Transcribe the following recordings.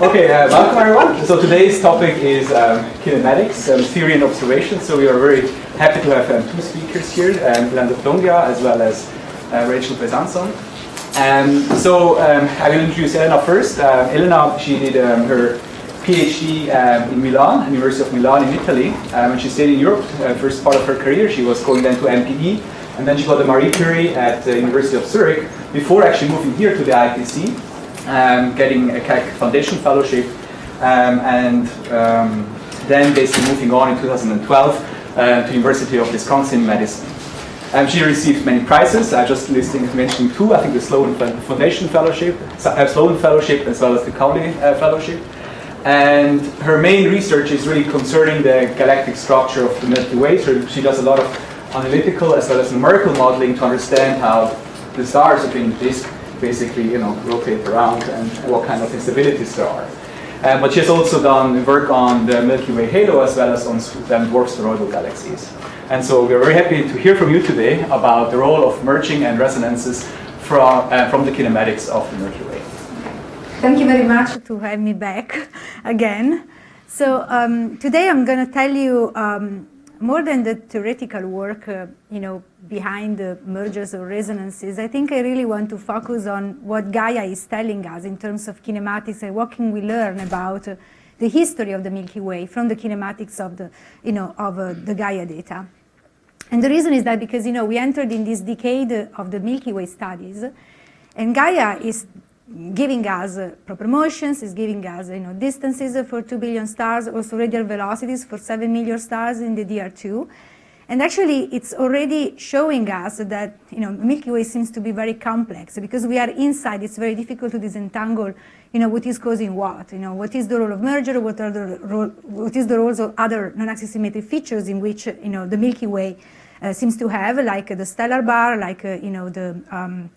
Okay, welcome everyone. So today's topic is kinematics, theory and observation. So we are very happy to have two speakers here, Elena as well as Rachel Bezanson. I will introduce Elena first. Elena, she did her PhD in Milan, University of Milan in Italy. When she stayed in Europe, first part of her career, she was going then to MPE, and then she got a Marie Curie at the University of Zurich before actually moving here to the ITC. Getting a KEC Foundation Fellowship, and then basically moving on in 2012 to University of Wisconsin, Madison. She received many prizes. I just mentioning two. I think the Sloan Foundation Fellowship, Sloan Fellowship, as well as the Cowley Fellowship. And her main research is really concerning the galactic structure of the Milky Way. So she does a lot of analytical as well as numerical modeling to understand how the stars within the disk basically, rotate around and what kind of instabilities there are. But she has also done work on the Milky Way halo as well as on dwarf spheroidal galaxies. And so we're very happy to hear from you today about the role of merging and resonances from the kinematics of the Milky Way. Thank you very much to have me back again. So today I'm going to tell you more than the theoretical work, behind the mergers or resonances. I think I really want to focus on what Gaia is telling us in terms of kinematics and what can we learn about the history of the Milky Way from the kinematics of the, the Gaia data. And the reason is that because, we entered in this decade of the Milky Way studies, and Gaia is giving us proper motions, is giving us distances for 2 billion stars, also radial velocities for 7 million stars in the DR2. And actually, it's already showing us that Milky Way seems to be very complex because we are inside. It's very difficult to disentangle, what is causing what. What is the role of merger? What is the roles of other non-axis symmetric features in which the Milky Way seems to have, like the stellar bar, like the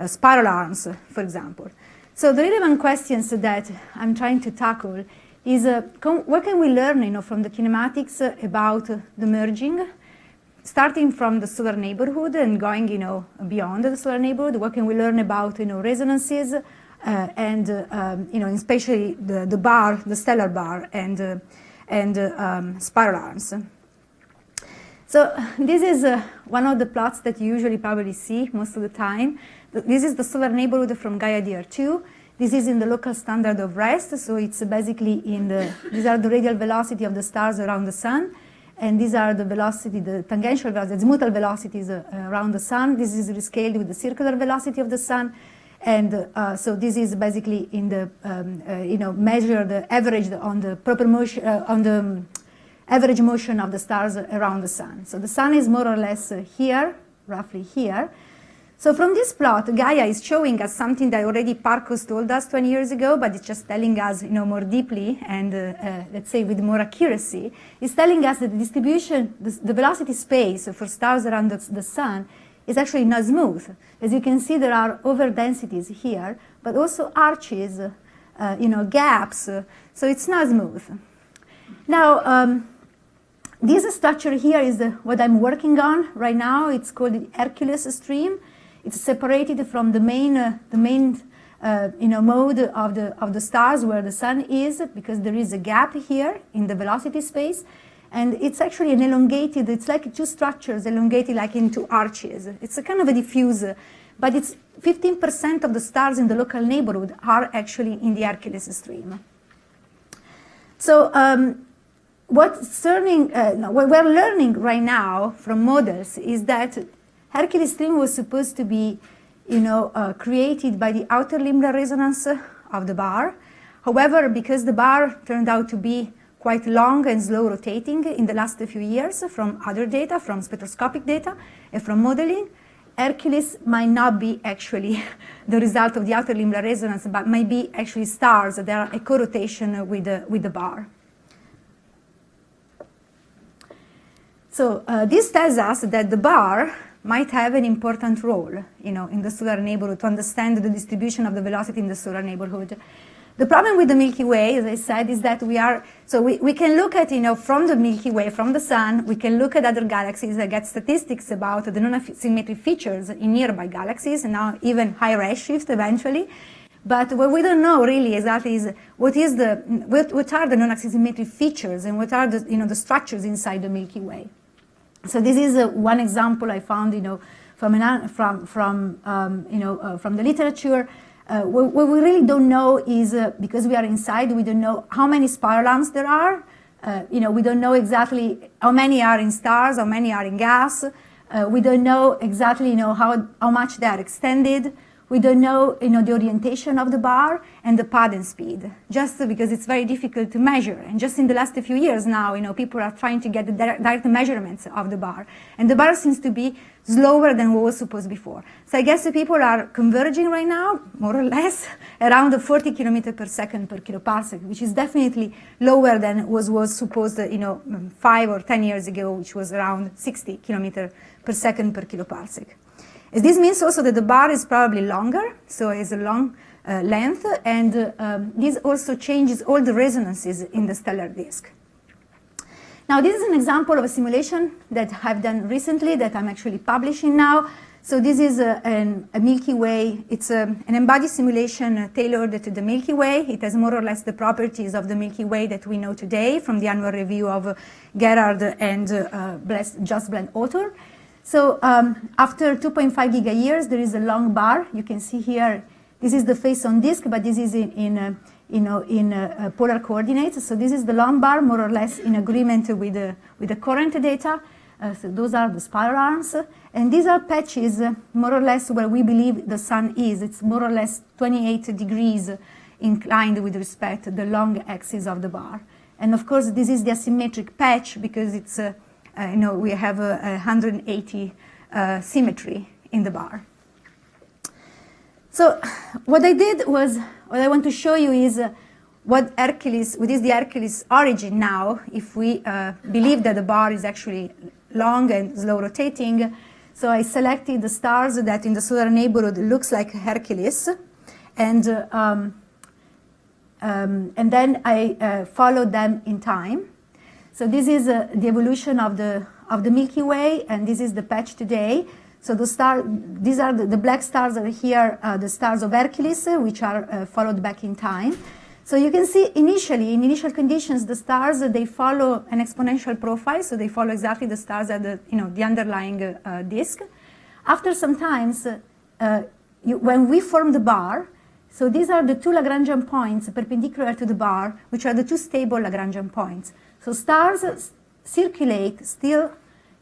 spiral arms, for example. So the relevant questions that I'm trying to tackle is what can we learn from the kinematics about the merging, starting from the solar neighborhood and going beyond the solar neighborhood. What can we learn about resonances and especially the bar, the stellar bar, and spiral arms. So this is one of the plots that you usually probably see most of the time. This is the solar neighborhood from Gaia DR2. This is in the local standard of rest, so it's basically these are the radial velocity of the stars around the sun, and these are the velocity, the tangential velocity, the azimuthal velocities around the sun. This is rescaled with the circular velocity of the sun, and so this is basically in the measured averaged on the proper motion on the average motion of the stars around the sun. So the sun is more or less here, roughly here. So from this plot, Gaia is showing us something that already Parkhurst told us 20 years ago, but it's just telling us, more deeply and let's say with more accuracy. It's telling us that the distribution, the velocity space for stars around the sun is actually not smooth. As you can see, there are overdensities here, but also arches, gaps. So it's not smooth. Now, this structure here is what I'm working on right now. It's called the Hercules stream. It's separated from the main mode of the stars where the sun is, because there is a gap here in the velocity space, and it's actually an elongated. It's like two structures elongated like into arches. It's a kind of a diffuse, but it's 15% of the stars in the local neighborhood are actually in the Hercules stream. So what we're learning right now from models is that Hercules stream was supposed to be, created by the outer limbal resonance of the bar. However, because the bar turned out to be quite long and slow rotating in the last few years from other data, from spectroscopic data and from modeling, Hercules might not be actually the result of the outer limbal resonance, but might be actually stars that are a co-rotation with the bar. So this tells us that the bar might have an important role, in the solar neighborhood to understand the distribution of the velocity in the solar neighborhood. The problem with the Milky Way, as I said, is that we can look at, from the Milky Way, from the sun, we can look at other galaxies and get statistics about the non-symmetric features in nearby galaxies, and now even high redshift eventually. But what we don't know really exactly is what are the non-symmetric features and what are the structures inside the Milky Way. So this is one example I found, from the literature. What we really don't know is, because we are inside, we don't know how many spiral arms there are. We don't know exactly how many are in stars, how many are in gas. We don't know exactly, how much they are extended. We don't know, the orientation of the bar and the path and speed, just because it's very difficult to measure. And just in the last few years now, people are trying to get the direct measurements of the bar. And the bar seems to be slower than what was supposed before. So I guess the people are converging right now, more or less, around the 40 kilometers per second per kiloparsec, which is definitely lower than was supposed, 5 or 10 years ago, which was around 60 kilometers per second per kiloparsec. This means also that the bar is probably longer, so it's a long length, and this also changes all the resonances in the stellar disk. Now, this is an example of a simulation that I've done recently that I'm actually publishing now. So this is a Milky Way. It's an embodied simulation tailored to the Milky Way. It has more or less the properties of the Milky Way that we know today from the annual review of Gerhard and Just Blend author. So after 2.5 gigayears, there is a long bar. You can see here, this is the face on disk, but this is in polar coordinates. So this is the long bar, more or less in agreement with the current data. So those are the spiral arms. And these are patches, more or less where we believe the sun is. It's more or less 28 degrees inclined with respect to the long axis of the bar. And of course, this is the asymmetric patch because it's we have 180 symmetry in the bar. So what I want to show you is what is the Hercules origin now, if we believe that the bar is actually long and slow rotating. So I selected the stars that in the solar neighborhood looks like Hercules, and then I followed them in time. So this is the evolution of the Milky Way, and this is the patch today. So these are the black stars are here, the stars of Hercules, which are followed back in time. So you can see initially, in initial conditions, the stars, they follow an exponential profile, so they follow exactly the stars at the underlying disk. After some times, when we form the bar, so these are the two Lagrangian points perpendicular to the bar, which are the two stable Lagrangian points. So stars circulate still,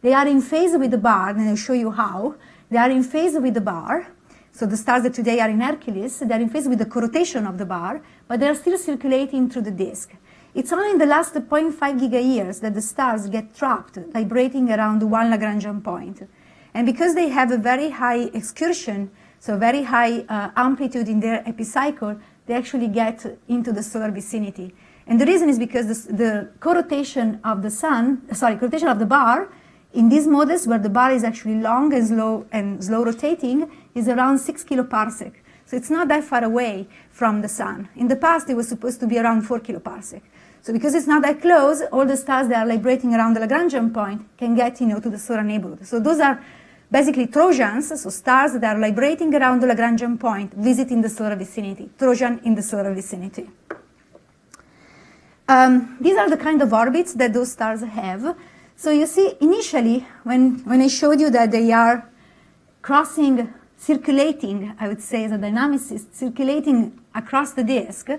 they are in phase with the bar, and I'll show you how. They are in phase with the bar. So the stars that today are in Hercules, they're in phase with the rotation of the bar, but they're still circulating through the disk. It's only in the last 0.5 gigayears that the stars get trapped, vibrating around one Lagrangian point. And because they have a very high excursion, so very high amplitude in their epicycle, they actually get into the solar vicinity. And the reason is because the co-rotation of co-rotation of the bar in these models where the bar is actually long and slow rotating is around 6 kiloparsec. So it's not that far away from the sun. In the past, it was supposed to be around 4 kiloparsec. So because it's not that close, all the stars that are vibrating around the Lagrangian point can get to the solar neighborhood. So those are basically Trojans, so stars that are vibrating around the Lagrangian point, visiting the solar vicinity, Trojan in the solar vicinity. These are the kind of orbits that those stars have. So you see, initially, when I showed you that they are circulating, I would say, as a dynamicist, circulating across the disk,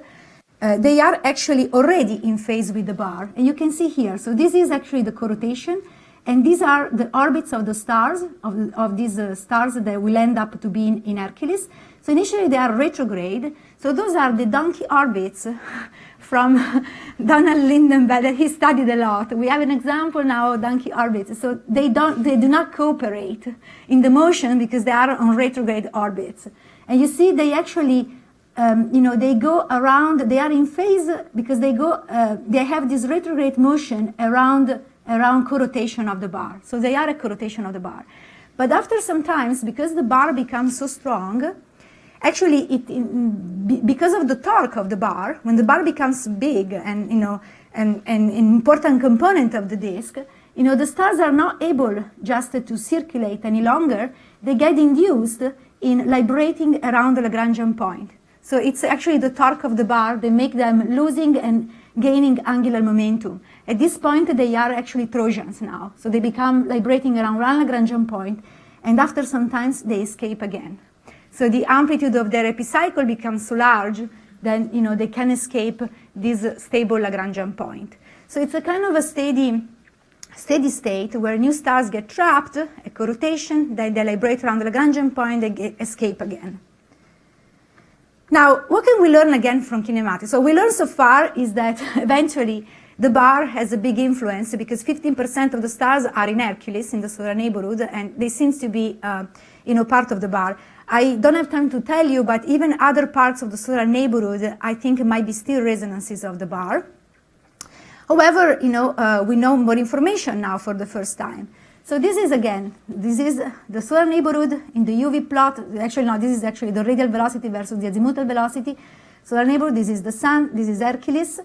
they are actually already in phase with the bar. And you can see here, so this is actually the co-rotation, and these are the orbits of the stars, of these stars that will end up to be in Hercules. So initially they are retrograde. So those are the donkey orbits from Donald Lindenberg that he studied a lot. We have an example now of donkey orbits. So they do not cooperate in the motion because they are on retrograde orbits. And you see they actually, they go around, they are in phase because they have this retrograde motion around co-rotation of the bar. So they are a co-rotation of the bar. But after some times, because the bar becomes so strong, actually, because of the torque of the bar, when the bar becomes big and, and an important component of the disk, the stars are not able just to circulate any longer. They get induced in librating around the Lagrangian point. So it's actually the torque of the bar. They make them losing and gaining angular momentum. At this point, they are actually Trojans now. So they become librating around one Lagrangian point, and after some time, they escape again. So the amplitude of their epicycle becomes so large, then they can escape this stable Lagrangian point. So it's a kind of a steady state where new stars get trapped, a co-rotation, then they librate around the Lagrangian point, they escape again. Now, what can we learn again from kinematics? So we learned so far is that eventually the bar has a big influence because 15% of the stars are in Hercules, in the solar neighborhood, and they seem to be part of the bar. I don't have time to tell you, but even other parts of the solar neighborhood, I think might be still resonances of the bar. However, we know more information now for the first time. So this is the solar neighborhood in the UV plot. Actually, no, this is actually the radial velocity versus the azimuthal velocity. Solar neighborhood, this is the sun, this is Hercules.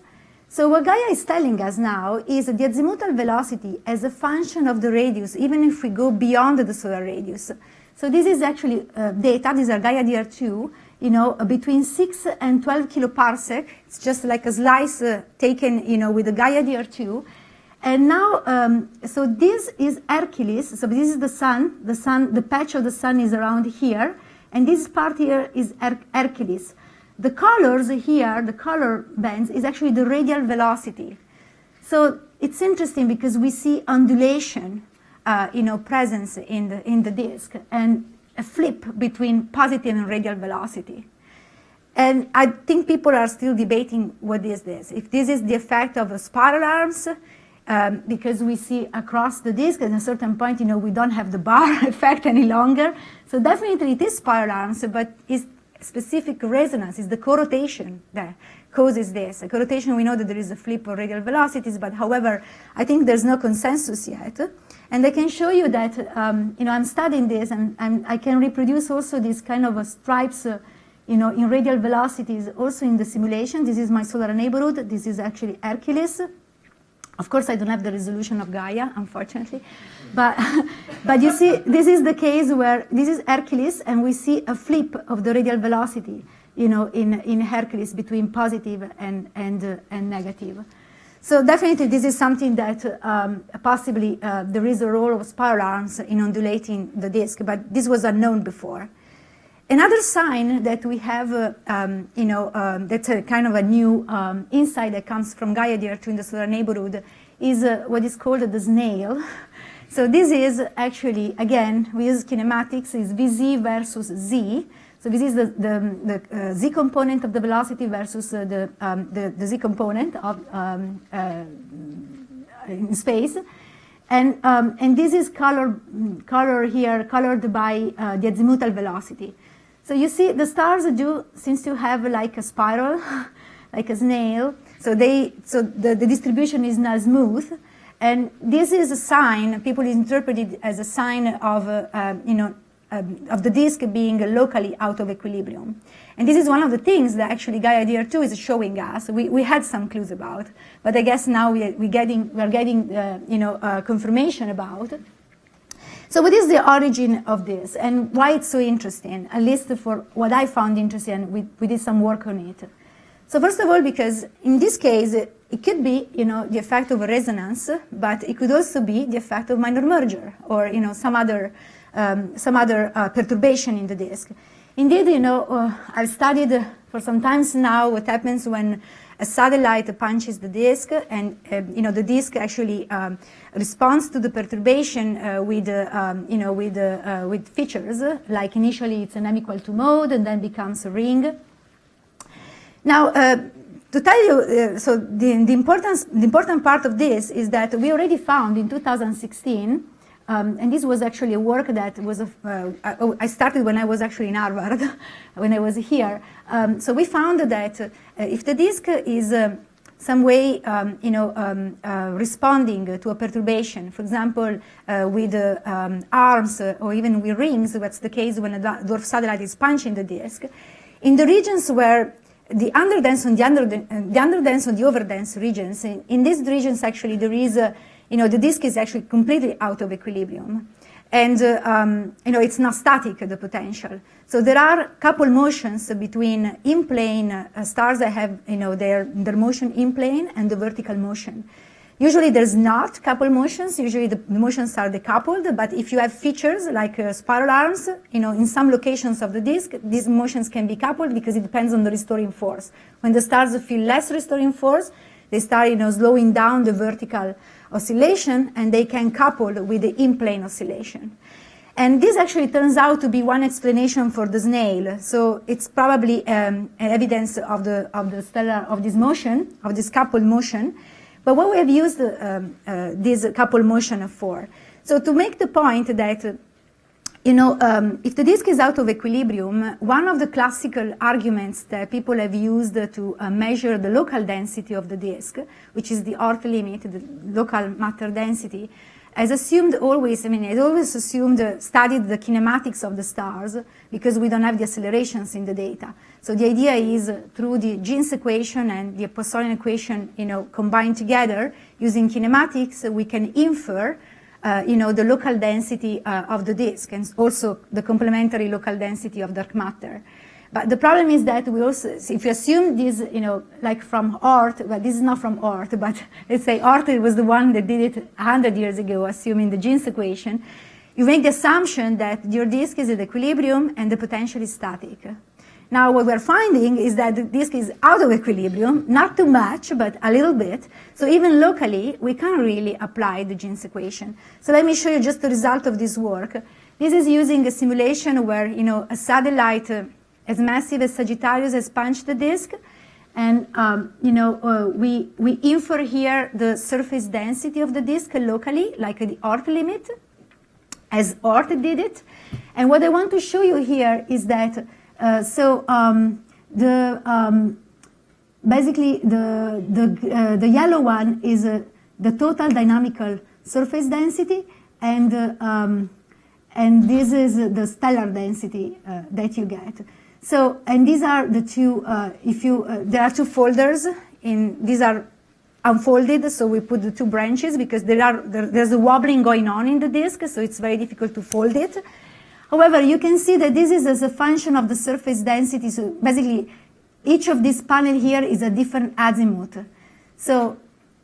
So what Gaia is telling us now is that the azimuthal velocity as a function of the radius, even if we go beyond the solar radius. So this is actually data, these are Gaia DR2, between 6 and 12 kiloparsec. It's just like a slice taken, with the Gaia DR2. And now, so this is Hercules. So this is the sun. The patch of the sun is around here. And this part here is Hercules. The colors here, the color bands, is actually the radial velocity. So it's interesting because we see undulation, presence in the disk, and a flip between positive and radial velocity. And I think people are still debating what is this. If this is the effect of spiral arms, because we see across the disk at a certain point, we don't have the bar effect any longer. So definitely it is spiral arms, but it's specific resonance, is the co-rotation that causes this. A co-rotation, we know that there is a flip of radial velocities, but however, I think there's no consensus yet. And I can show you that, I'm studying this, and I can reproduce also these kind of stripes, in radial velocities, also in the simulation. This is my solar neighborhood. This is actually Hercules. Of course, I don't have the resolution of Gaia, unfortunately. But you see, this is the case where this is Hercules, and we see a flip of the radial velocity, in Hercules between positive and negative. So definitely this is something that possibly there is a role of spiral arms in undulating the disk, but this was unknown before. Another sign that we have, that's a kind of a new insight that comes from Gaia DR2 in the solar neighborhood is what is called the snail. So this is actually, again, we use kinematics, is Vz versus Z. So this is the Z component of the velocity versus the Z component of in space. And this is color here, colored by the azimuthal velocity. So you see the stars seems to have like a spiral, like a snail. So the distribution is not smooth. And this is a sign, people interpret it as a sign of the disk being locally out of equilibrium. And this is one of the things that actually Gaia DR2 is showing us. We had some clues about, but I guess now we're getting confirmation about. So what is the origin of this and why it's so interesting, at least for what I found interesting, and we did some work on it. So first of all, because in this case, it could be, the effect of a resonance, but it could also be the effect of minor merger or, some other perturbation in the disk. Indeed, I've studied for some time now what happens when a satellite punches the disk, and the disk actually responds to the perturbation with features like initially it's an M=2 mode and then becomes a ring. Now, to tell you, so the important part of this is that we already found in 2016. And this was actually a work that was, I started when I was actually in Harvard, when I was here. So we found that if the disk is, some way, responding to a perturbation. For example, with arms or even with rings, that's the case when a dwarf satellite is punching the disk. In the regions where the underdense and the underdense and the overdense regions, in these regions actually there is, the disk is actually completely out of equilibrium. And, it's not static, the potential. So there are couple motions between in-plane stars that have, their motion in plane and the vertical motion. Usually there's not couple motions. Usually the motions are decoupled. But if you have features like spiral arms, in some locations of the disk, these motions can be coupled because it depends on the restoring force. When the stars feel less restoring force, they start, slowing down the vertical oscillation, and they can couple with the in-plane oscillation. And this actually turns out to be one explanation for the snail. So it's probably an evidence of this motion, of this coupled motion. But what we have used this coupled motion for? So to make the point that if the disk is out of equilibrium, one of the classical arguments that people have used to measure the local density of the disk, which is the Oort limit, the local matter density, has assumed always, studied the kinematics of the stars because we don't have the accelerations in the data. So the idea is through the Jeans equation and the Poissonian equation, combined together, using kinematics, we can infer the local density of the disk and also the complementary local density of dark matter. But the problem is that we also, if you assume this, like from Oort, well, this is not from Oort, but let's say Oort was the one that did it 100 years ago, assuming the Jeans equation, you make the assumption that your disk is at equilibrium and the potential is static. Now, what we're finding is that the disk is out of equilibrium, not too much, but a little bit. So even locally, we can't really apply the Jeans equation. So let me show you just the result of this work. This is using a simulation where, a satellite as massive as Sagittarius has punched the disk. And, we infer here the surface density of the disk locally, like the Oort limit, as Oort did it. And what I want to show you here is that basically the yellow one is the total dynamical surface density, and this is the stellar density that you get. So, and these are the two. There are two folders. These are unfolded, so we put the two branches because there's a wobbling going on in the disk, so it's very difficult to fold it. However, you can see that this is as a function of the surface density. So basically, each of these panels here is a different azimuth. So,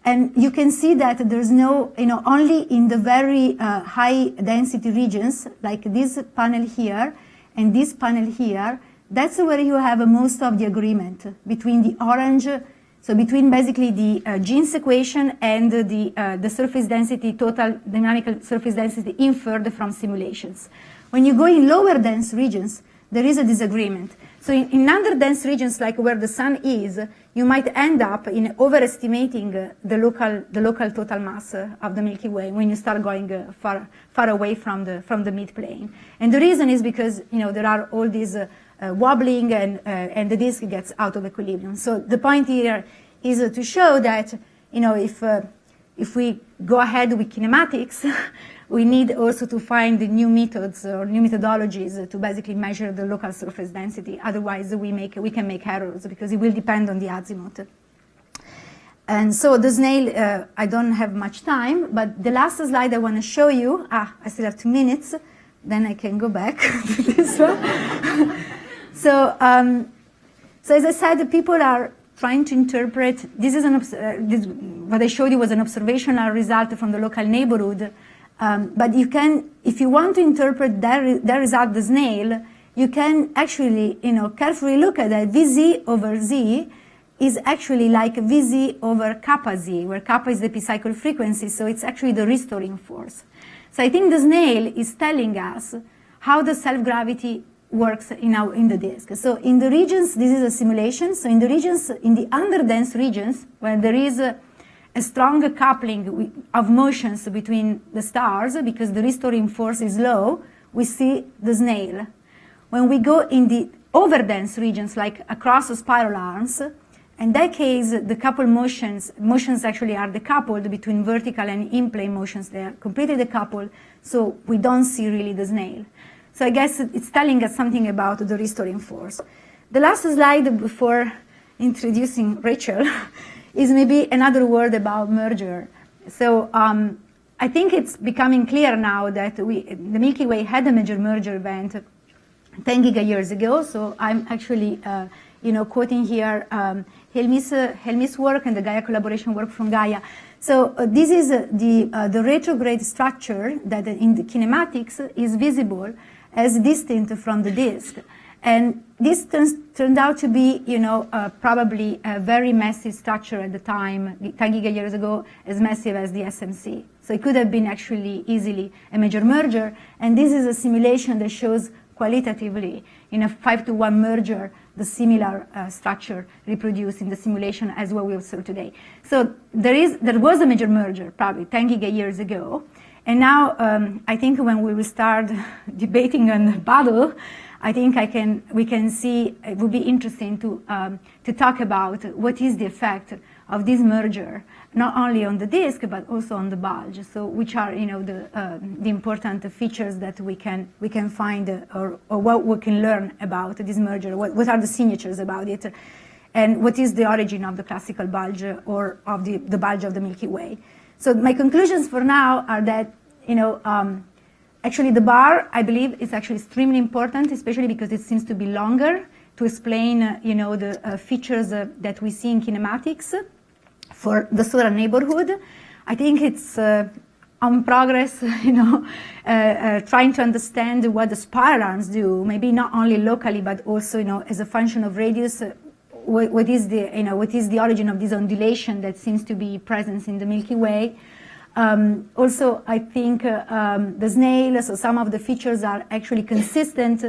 and you can see that there's no, only in the very high density regions, like this panel here and this panel here, that's where you have most of the agreement between the orange, so between basically the Jeans equation and the surface density, total dynamical surface density inferred from simulations. When you go in lower dense regions, there is a disagreement. So in underdense regions, like where the sun is, you might end up in overestimating the local total mass of the Milky Way when you start going far away from the midplane. And the reason is because there are all these wobbling and the disk gets out of equilibrium. So the point here is to show that if we go ahead with kinematics, we need also to find the new methods or new methodologies to basically measure the local surface density. Otherwise, we can make errors because it will depend on the azimuth. And so the snail, I don't have much time, but the last slide I want to show you, I still have 2 minutes, then I can go back to this one. So as I said, people are trying to interpret, this is what I showed you was an observational result from the local neighborhood. But you can, if you want to interpret that result, the snail, you can actually, carefully look at that. Vz over z is actually like Vz over kappa z, where kappa is the epicycle frequency, so it's actually the restoring force. So I think the snail is telling us how the self-gravity works in the disk. So in the regions, this is a simulation, so in the regions, in the underdense regions, where there is a strong coupling of motions between the stars because the restoring force is low, we see the snail. When we go in the overdense regions, like across the spiral arms, In that case, the coupled motions actually are decoupled between vertical and in-plane motions. They are completely decoupled, so we don't see really the snail. So I guess it's telling us something about the restoring force. The last slide before introducing Rachel is maybe another word about merger. So I think it's becoming clear now that the Milky Way had a major merger event 10 giga-years ago. So I'm actually quoting here Helmi's work and the Gaia collaboration work from Gaia. So this is the retrograde structure that in the kinematics is visible as distinct from the disk. And this turned out to be, probably a very massive structure at the time, 10 giga-years ago, as massive as the SMC. So it could have been actually easily a major merger. And this is a simulation that shows qualitatively, in a 5-to-1 merger, the similar structure reproduced in the simulation as what we observe today. So there was a major merger probably 10 giga-years ago. And now I think when we will start debating on the battle, I think we can see it would be interesting to talk about what is the effect of this merger, not only on the disk but also on the bulge. So which are the important features that we can find or what we can learn about this merger. What are the signatures about it, and what is the origin of the classical bulge or of the bulge of the Milky Way. So my conclusions for now are that actually, the bar, I believe, is actually extremely important, especially because it seems to be longer to explain, the features that we see in kinematics for the solar neighborhood. I think it's on progress, trying to understand what the spiral arms do, maybe not only locally, but also, as a function of radius. What is the origin of this undulation that seems to be present in the Milky Way? Also, I think the snail, so some of the features are actually consistent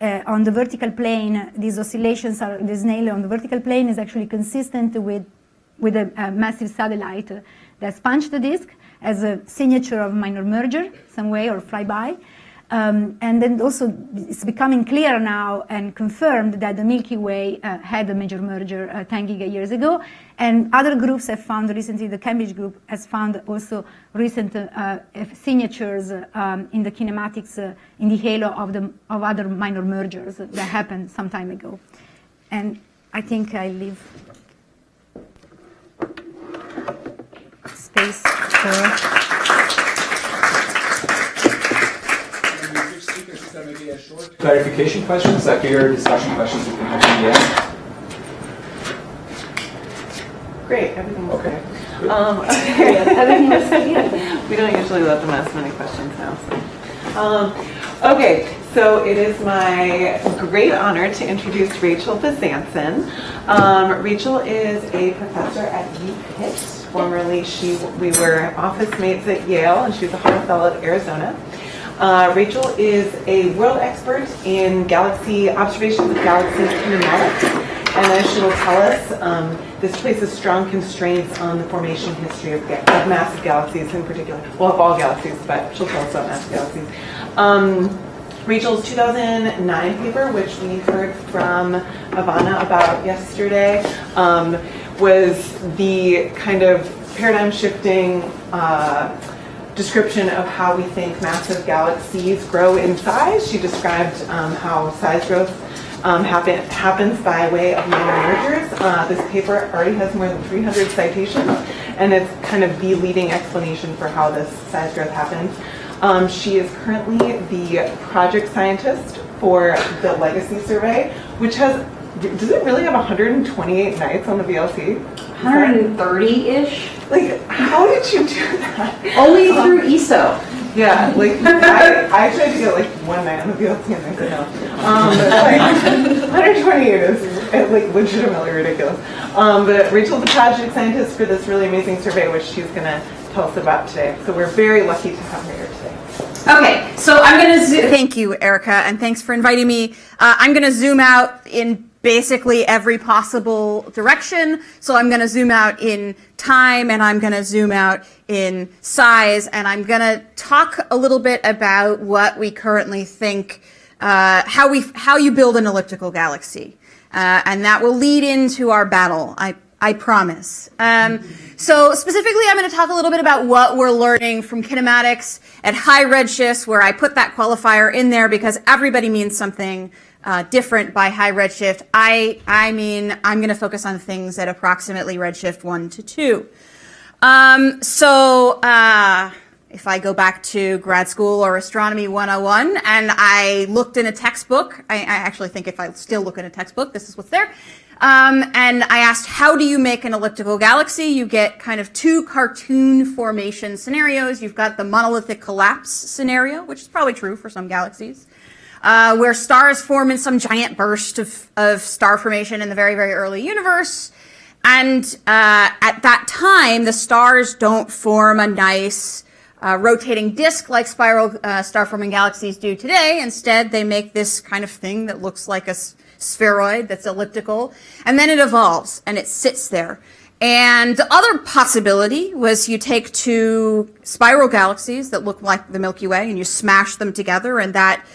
on the vertical plane. These oscillations are, the snail on the vertical plane is actually consistent with a massive satellite that punched the disk as a signature of minor merger, some way, or flyby. And then also it's becoming clear now and confirmed that the Milky Way had a major merger 10 giga-years ago. And other groups have found recently, the Cambridge group has found also recent signatures in the kinematics, in the halo of other minor mergers that happened some time ago. And I think I leave space for... Maybe a short clarification questions, clear discussion questions you can have in the end. Great, everything was okay. Okay. Everything was good. We don't usually let them ask many questions now. So. Okay, so it is my great honor to introduce Rachel Bezanson. Rachel is a professor at UPitt. Formerly, we were office mates at Yale, and she's a Harvard Fellow at Arizona. Rachel is a world expert in galaxy observations of galaxies kinematics, and as she will tell us, this places strong constraints on the formation history of massive galaxies in particular. Well, of all galaxies, but she'll tell us about massive galaxies. Rachel's 2009 paper, which we heard from Ivana about yesterday, was the kind of paradigm-shifting description of how we think massive galaxies grow in size. She described how size growth happens by way of minor mergers. This paper already has more than 300 citations, and it's kind of the leading explanation for how this size growth happens. She is currently the project scientist for the LEGA-C survey, which has, does it really have 128 nights on the VLC? 130-ish. Like, how did you do that? Only through ESO. Yeah, like, I tried to get like one night on the VLC and I said no. But like, 128 is like legitimately ridiculous. But Rachel's the project scientist for this really amazing survey, which she's going to tell us about today. So we're very lucky to have her here today. Okay, so I'm going to thank you, Erica, and thanks for inviting me. I'm going to zoom out in basically every possible direction. So I'm going to zoom out in time, and I'm going to zoom out in size, and I'm going to talk a little bit about what we currently think, how you build an elliptical galaxy. And that will lead into our battle, I promise. So specifically, I'm going to talk a little bit about what we're learning from kinematics at high redshifts, where I put that qualifier in there because everybody means something different by high redshift. I mean, I'm going to focus on things at approximately redshift 1 to 2. If I go back to grad school or astronomy 101 and I looked in a textbook, I actually think if I still look in a textbook, this is what's there. And I asked, how do you make an elliptical galaxy? You get kind of two cartoon formation scenarios. You've got the monolithic collapse scenario, which is probably true for some galaxies, where stars form in some giant burst of star formation in the very, very early universe. And at that time, the stars don't form a nice rotating disk like spiral star-forming galaxies do today. Instead, they make this kind of thing that looks like a spheroid that's elliptical, and then it evolves, and it sits there. And the other possibility was you take two spiral galaxies that look like the Milky Way, and you smash them together, and that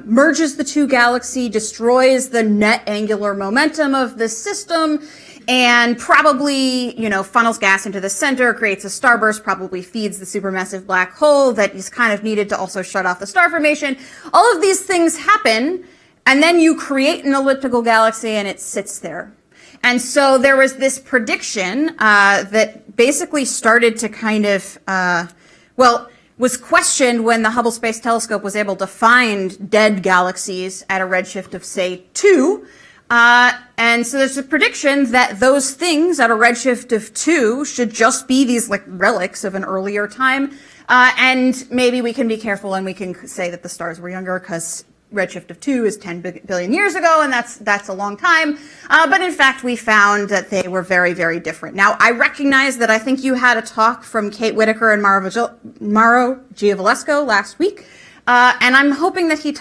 merges the two galaxies, destroys the net angular momentum of the system, and probably, funnels gas into the center, creates a starburst, probably feeds the supermassive black hole that is kind of needed to also shut off the star formation. All of these things happen, and then you create an elliptical galaxy and it sits there. And so there was this prediction that basically started to kind of, was questioned when the Hubble Space Telescope was able to find dead galaxies at a redshift of, say, 2. And so there's a prediction that those things at a redshift of 2 should just be these like relics of an earlier time. And maybe we can be careful and we can say that the stars were younger because redshift of 2 is 10 billion years ago, and that's a long time. But in fact, we found that they were very, very different. Now, I recognize that I think you had a talk from Kate Whitaker and Mauro Giovalesco last week. And I'm hoping that they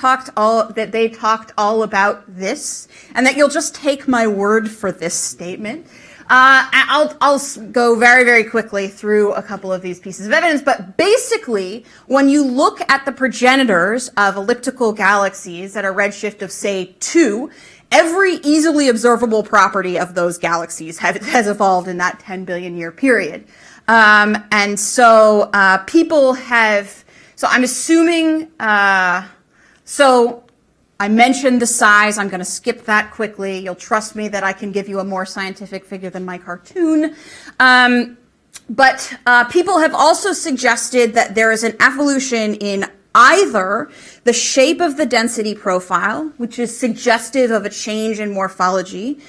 talked all about this, and that you'll just take my word for this statement. I'll go very, very quickly through a couple of these pieces of evidence, but basically, when you look at the progenitors of elliptical galaxies at a redshift of, say, 2, every easily observable property of those galaxies has evolved in that 10 billion year period. And so people have... So I'm assuming, so I mentioned the size. I'm going to skip that quickly. You'll trust me that I can give you a more scientific figure than my cartoon. But people have also suggested that there is an evolution in either the shape of the density profile, which is suggestive of a change in morphology.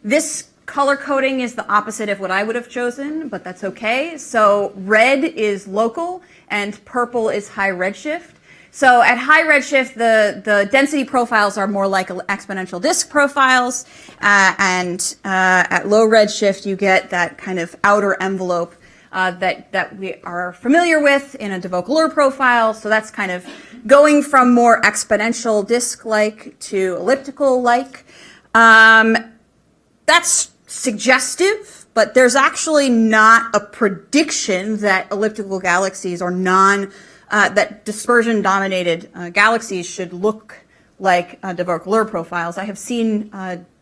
This color coding is the opposite of what I would have chosen, but that's okay. So red is local and purple is high redshift. So at high redshift, the density profiles are more like exponential disk profiles, and at low redshift, you get that kind of outer envelope that we are familiar with in a de Vaucouleurs profile. So that's kind of going from more exponential disk-like to elliptical-like. That's suggestive, but there's actually not a prediction that elliptical galaxies or that dispersion-dominated galaxies should look like de Vaucouleurs profiles. I have seen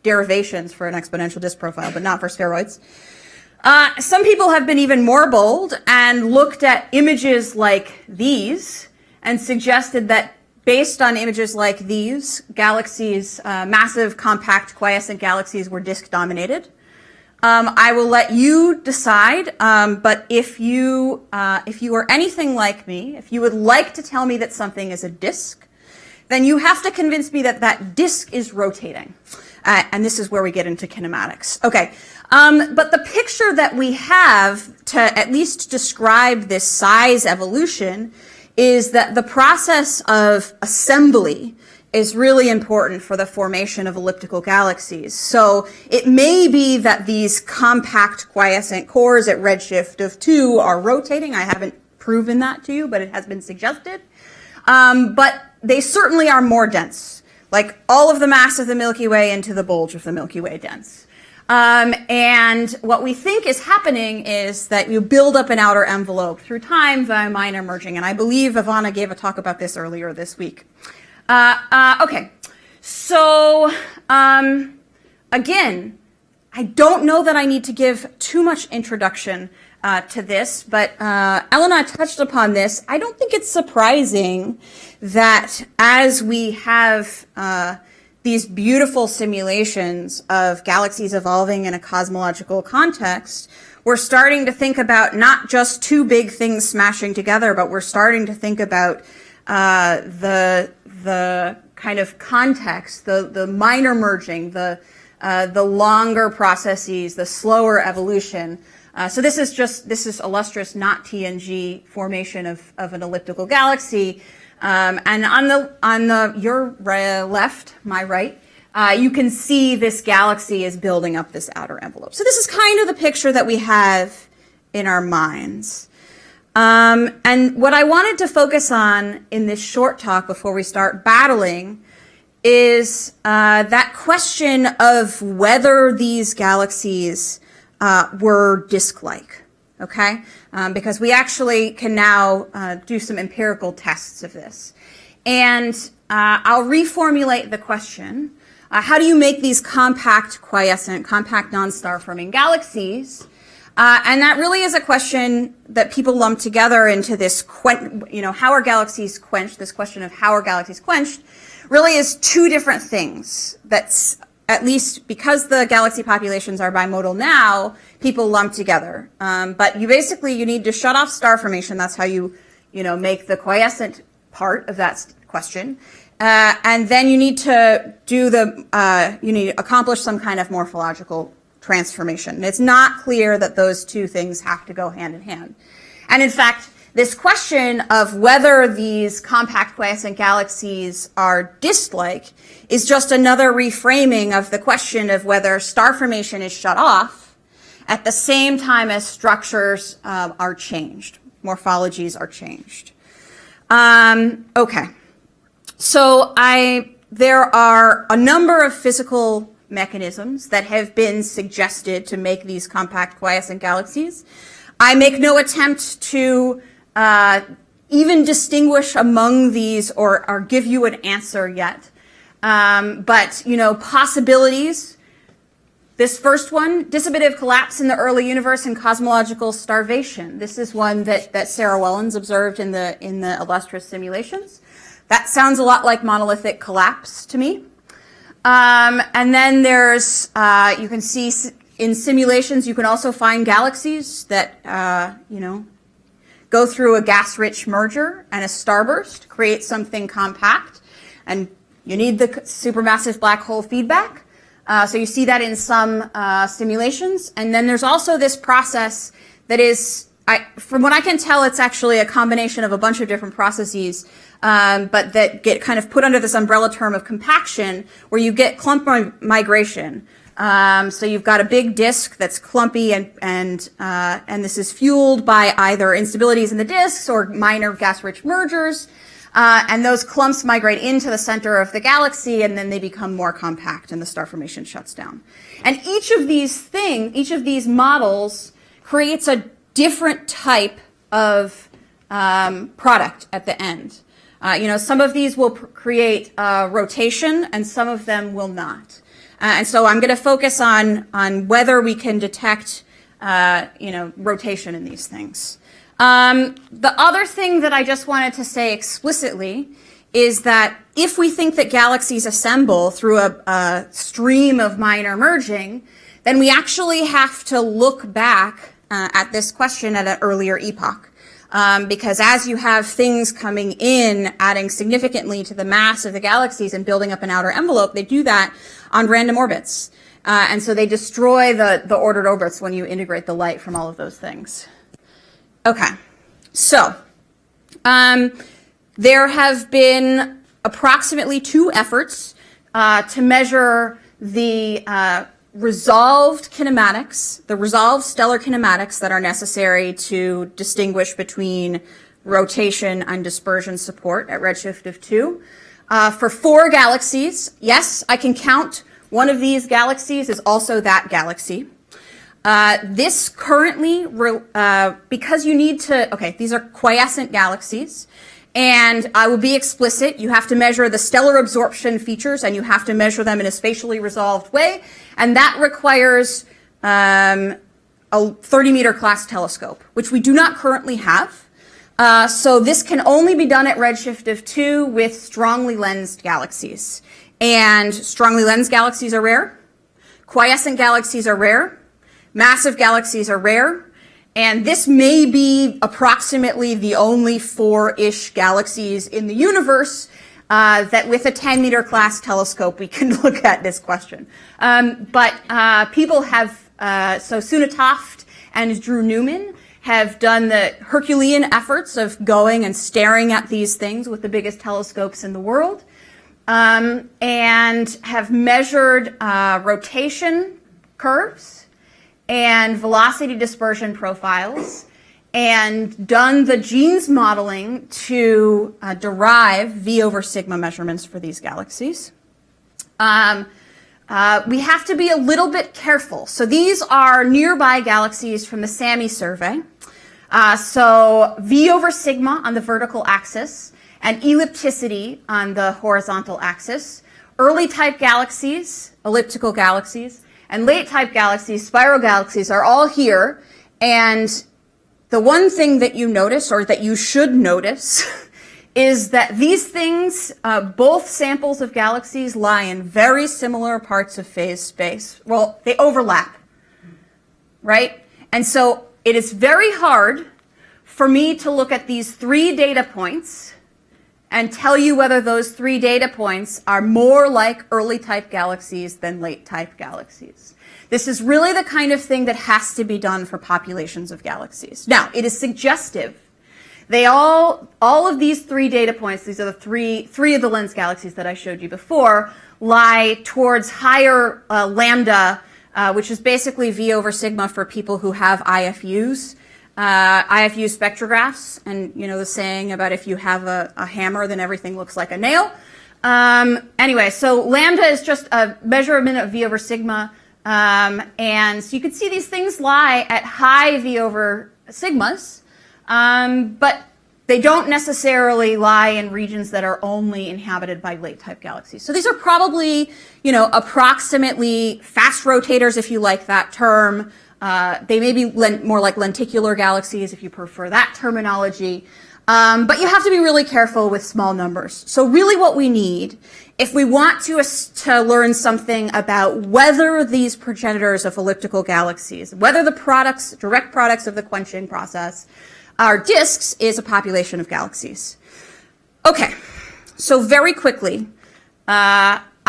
derivations for an exponential disk profile, but not for spheroids. Some people have been even more bold and looked at images like these and suggested that based on images like these, galaxies, massive, compact, quiescent galaxies were disk-dominated. I will let you decide, but if you are anything like me, if you would like to tell me that something is a disk, then you have to convince me that that disk is rotating. And this is where we get into kinematics. Okay, but the picture that we have to at least describe this size evolution is that the process of assembly is really important for the formation of elliptical galaxies. So it may be that these compact quiescent cores at redshift of 2 are rotating. I haven't proven that to you, but it has been suggested. But they certainly are more dense, like all of the mass of the Milky Way into the bulge of the Milky Way dense. And what we think is happening is that you build up an outer envelope through time via minor merging. And I believe Ivana gave a talk about this earlier this week. Okay, so again, I don't know that I need to give too much introduction to this, but Elena touched upon this. I don't think it's surprising that as we have these beautiful simulations of galaxies evolving in a cosmological context, we're starting to think about not just two big things smashing together, but we're starting to think about the kind of context, the minor merging, the longer processes, the slower evolution. So this is illustrious not TNG formation of an elliptical galaxy. And on your left, my right, you can see this galaxy is building up this outer envelope. So this is kind of the picture that we have in our minds. And what I wanted to focus on in this short talk before we start battling is that question of whether these galaxies were disk-like, okay? Because we actually can now do some empirical tests of this. And I'll reformulate the question. How do you make these compact quiescent, compact non-star forming galaxies? And that really is a question that people lump together into this, how are galaxies quenched? This question of how are galaxies quenched really is two different things. That's, at least because the galaxy populations are bimodal now, people lump together. But you need to shut off star formation. That's how you make the quiescent part of that question. And then you need to do you need to accomplish some kind of morphological transformation. And it's not clear that those two things have to go hand in hand. And in fact, this question of whether these compact quiescent galaxies are disk-like is just another reframing of the question of whether star formation is shut off at the same time as structures are changed, morphologies are changed. Okay, so there are a number of physical mechanisms that have been suggested to make these compact quiescent galaxies. I make no attempt to even distinguish among these or give you an answer yet. But, possibilities. This first one, dissipative collapse in the early universe and cosmological starvation. This is one that Sarah Wellens observed in the illustrious simulations. That sounds a lot like monolithic collapse to me. And then there's, you can see in simulations, you can also find galaxies that, go through a gas-rich merger and a starburst, create something compact, and you need the supermassive black hole feedback. So you see that in some simulations. And then there's also this process that is, from what I can tell, it's actually a combination of a bunch of different processes, but that get kind of put under this umbrella term of compaction, where you get clump migration. So you've got a big disk that's clumpy, and this is fueled by either instabilities in the disks or minor gas-rich mergers. And those clumps migrate into the center of the galaxy, and then they become more compact, and the star formation shuts down. And each of these models creates a different type of product at the end. Some of these will create rotation, and some of them will not. And so I'm going to focus on whether we can detect, rotation in these things. The other thing that I just wanted to say explicitly is that if we think that galaxies assemble through a stream of minor merging, then we actually have to look back at this question at an earlier epoch. Because as you have things coming in, adding significantly to the mass of the galaxies and building up an outer envelope, they do that on random orbits. And so they destroy the ordered orbits when you integrate the light from all of those things. Okay, so there have been approximately 2 efforts to measure the resolved kinematics, the resolved stellar kinematics that are necessary to distinguish between rotation and dispersion support at redshift of 2. For 4 galaxies, yes, I can count one of these galaxies is also that galaxy. This currently, because you need to, okay, these are quiescent galaxies, And I will be explicit. You have to measure the stellar absorption features, and you have to measure them in a spatially resolved way. And that requires a 30-meter class telescope, which we do not currently have. So this can only be done at redshift of 2 with strongly lensed galaxies. And strongly lensed galaxies are rare. Quiescent galaxies are rare. Massive galaxies are rare. And this may be approximately the only 4-ish galaxies in the universe that with a 10-meter class telescope we can look at this question. But people have, so Sunetoft and Drew Newman have done the Herculean efforts of going and staring at these things with the biggest telescopes in the world, and have measured rotation curves and velocity dispersion profiles, and done the genes modeling to derive V over sigma measurements for these galaxies. We have to be a little bit careful. So these are nearby galaxies from the SAMI survey. So V over sigma on the vertical axis and ellipticity on the horizontal axis. Early type galaxies, elliptical galaxies, and late type galaxies, spiral galaxies, are all here. And the one thing that you notice, or that you should notice, is that these things, both samples of galaxies, lie in very similar parts of phase space. Well, they overlap, right? And so it is very hard for me to look at these 3 data points and tell you whether those 3 data points are more like early type galaxies than late type galaxies. This is really the kind of thing that has to be done for populations of galaxies. Now, it is suggestive. They all of these 3 data points, these are the three of the lens galaxies that I showed you before, lie towards higher lambda, which is basically V over sigma for people who have IFUs. IFU spectrographs, and you know the saying about if you have a hammer, then everything looks like a nail. Anyway, so lambda is just a measurement of V over sigma, and so you can see these things lie at high V over sigmas, but they don't necessarily lie in regions that are only inhabited by late type galaxies. So these are probably, you know, approximately fast rotators, if you like that term. They may be more like lenticular galaxies, if you prefer that terminology. But you have to be really careful with small numbers. So really what we need, if we want to learn something about whether these progenitors of elliptical galaxies, whether the products, direct products of the quenching process are disks, is a population of galaxies. Okay, so very quickly,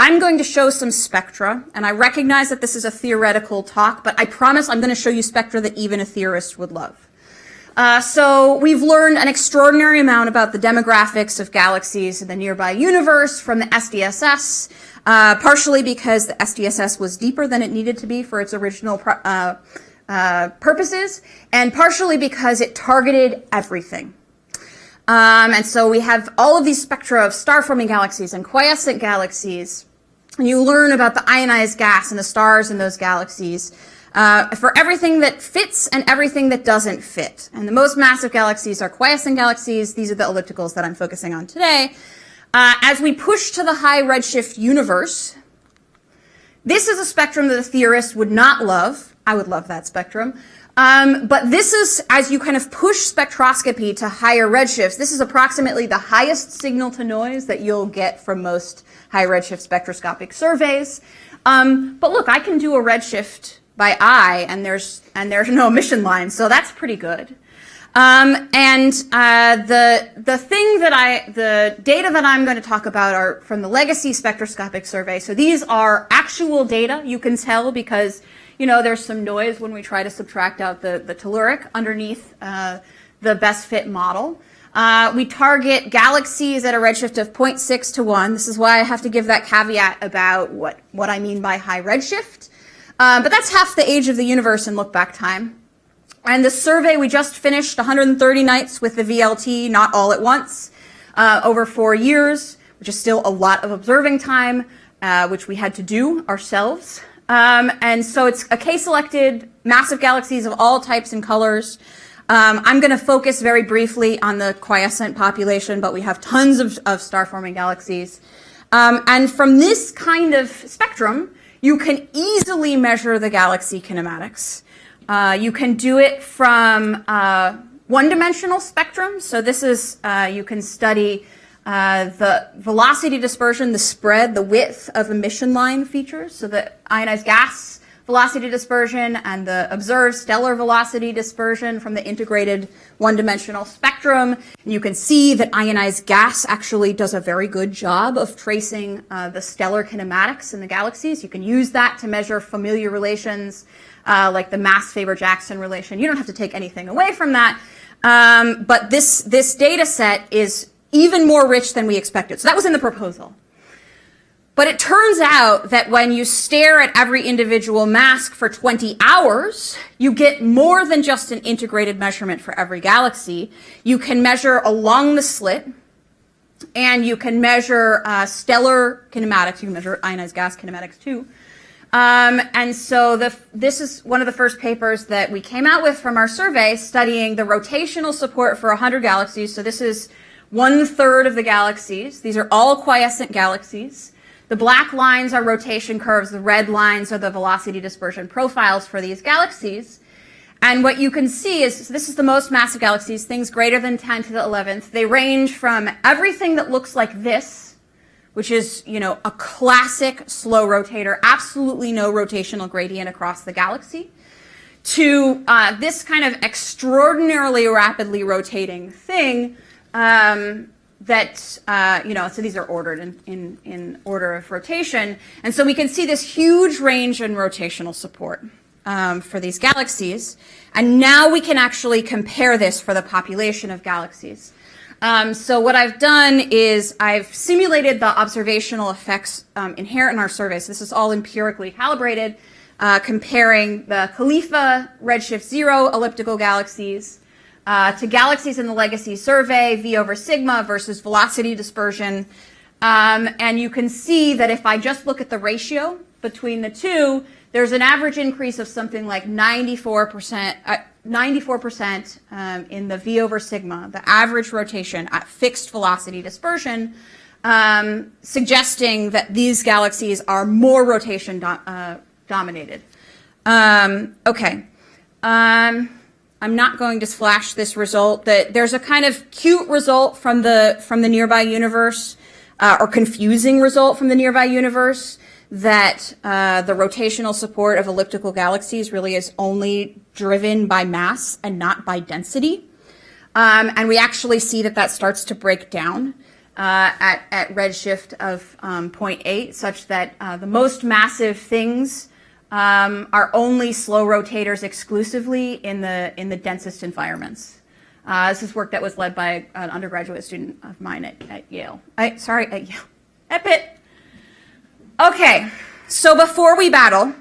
I'm going to show some spectra, and I recognize that this is a theoretical talk, but I promise I'm going to show you spectra that even a theorist would love. So we've learned an extraordinary amount about the demographics of galaxies in the nearby universe from the SDSS, partially because the SDSS was deeper than it needed to be for its original purposes, and partially because it targeted everything. And so we have all of these spectra of star-forming galaxies and quiescent galaxies. And you learn about the ionized gas and the stars in those galaxies for everything that fits and everything that doesn't fit. And the most massive galaxies are quiescent galaxies. These are the ellipticals that I'm focusing on today. As we push to the high redshift universe, this is a spectrum that a theorist would not love. I would love that spectrum. But this is, as you kind of push spectroscopy to higher redshifts, this is approximately the highest signal to noise that you'll get from most high redshift spectroscopic surveys. But look, I can do a redshift by eye, and there's no emission line, so that's pretty good. The data that I'm going to talk about are from the LEGA-C spectroscopic survey. So these are actual data. You can tell because, you know, there's some noise when we try to subtract out the telluric underneath the best fit model. We target galaxies at a redshift of 0.6 to 1. This is why I have to give that caveat about what I mean by high redshift. But that's half the age of the universe in look-back time. And the survey, we just finished 130 nights with the VLT, not all at once, over 4 years, which is still a lot of observing time, which we had to do ourselves. And so it's a K-selected massive galaxies of all types and colors. I'm going to focus very briefly on the quiescent population, but we have tons of star-forming galaxies. And from this kind of spectrum, you can easily measure the galaxy kinematics. You can do it from one-dimensional spectrum. So this is, you can study the velocity dispersion, the spread, the width of emission line features, so the ionized gas velocity dispersion and the observed stellar velocity dispersion from the integrated one-dimensional spectrum. And you can see that ionized gas actually does a very good job of tracing the stellar kinematics in the galaxies. You can use that to measure familiar relations like the mass-favor-Jackson relation. You don't have to take anything away from that. But this data set is even more rich than we expected. So that was in the proposal. But it turns out that when you stare at every individual mask for 20 hours, you get more than just an integrated measurement for every galaxy. You can measure along the slit, and you can measure stellar kinematics. You can measure ionized gas kinematics too. And so this is one of the first papers that we came out with from our survey studying the rotational support for 100 galaxies. So this is 1/3 of the galaxies. These are all quiescent galaxies. The black lines are rotation curves. The red lines are the velocity dispersion profiles for these galaxies. And what you can see is, so this is the most massive galaxies, things greater than 10 to the 11th. They range from everything that looks like this, which is, you know, a classic slow rotator, absolutely no rotational gradient across the galaxy, to this kind of extraordinarily rapidly rotating thing that, you know, so these are ordered in order of rotation. And so we can see this huge range in rotational support for these galaxies. And now we can actually compare this for the population of galaxies. So what I've done is I've simulated the observational effects inherent in our survey. So this is all empirically calibrated, comparing the Khalifa redshift 0 elliptical galaxies to galaxies in the LEGA-C survey, V over sigma versus velocity dispersion. And you can see that if I just look at the ratio between the two, there's an average increase of something like 94% in the V over sigma, the average rotation at fixed velocity dispersion, suggesting that these galaxies are more rotation dominated. Okay. I'm not going to flash this result. There's a kind of cute result from the nearby universe, or confusing result from the nearby universe, that the rotational support of elliptical galaxies really is only driven by mass and not by density. And we actually see that starts to break down at redshift of 0.8, such that the most massive things are only slow rotators exclusively in the densest environments. This is work that was led by an undergraduate student of mine at Yale. At Pitt. Okay, so before we battle,